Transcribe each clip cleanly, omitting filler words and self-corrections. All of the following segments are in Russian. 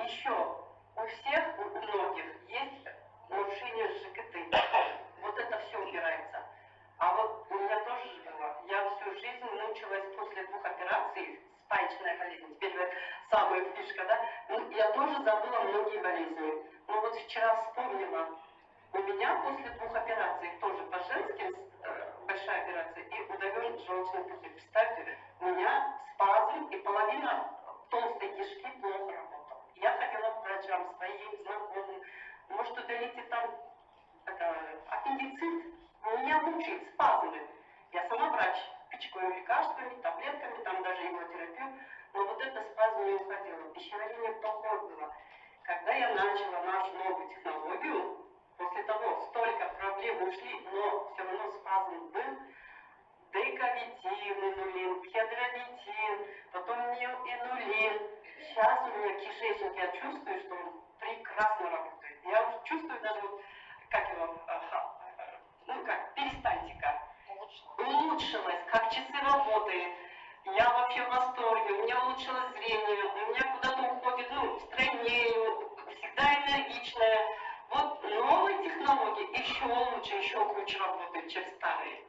Еще у всех, у многих есть нарушение ЖКТ. Вот это все убирается. А вот у меня тоже было. Я всю жизнь мучилась после 2 операций, спаечная болезнь. Теперь вот самая фишка, да? Я тоже забыла многие болезни. Но вот вчера вспомнила. У меня после 2 операций, тоже по женским, большая операция, и удален желчный пузырь. Представьте, у меня спазм, и половина толстой кишки плохо работала. Я ходила к врачам своим, знакомым. Может, удалите там аппендицит? Меня мучает спазмы. Я сама врач, пичкаю лекарствами, таблетками, там даже иглотерапию. Но вот это спазм не уходило. Пищеварение плохое было. Когда я начала нашу новую технологию, после того столько проблем ушли, но все равно спазм был. Дейковитин, инулин, хедровитин, потом инулин. Сейчас у меня кишечник, я чувствую, что он прекрасно работает. Я уже чувствую даже вот, как его, перистальтика. Улучшилась, как часы работает. Я вообще в восторге, у меня улучшилось зрение, у меня куда-то уходит, стройнее, всегда энергичная. Вот новые технологии еще лучше, еще круче работают, чем старые.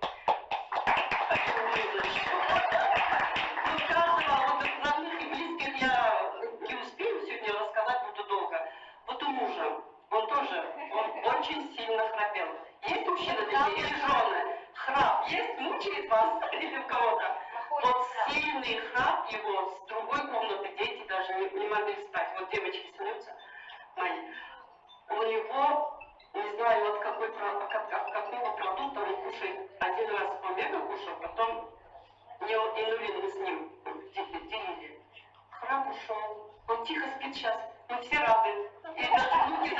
Вот каждого, вот родных и близких я не успею сегодня рассказать, буду долго. Вот у мужа, он очень сильно храпел. Есть мужчина такие или жены? Храп есть? Мучает вас или у кого-то? Вот сильный храп его, с другой комнаты дети даже не могли встать. Вот девочки смеются мои. У него, не знаю, от какого продукта он кушает. Один раз омега кушал, потом инулин мы с ним делили. Храп ушел. Он тихо спит сейчас. Мы все рады. И даже внуки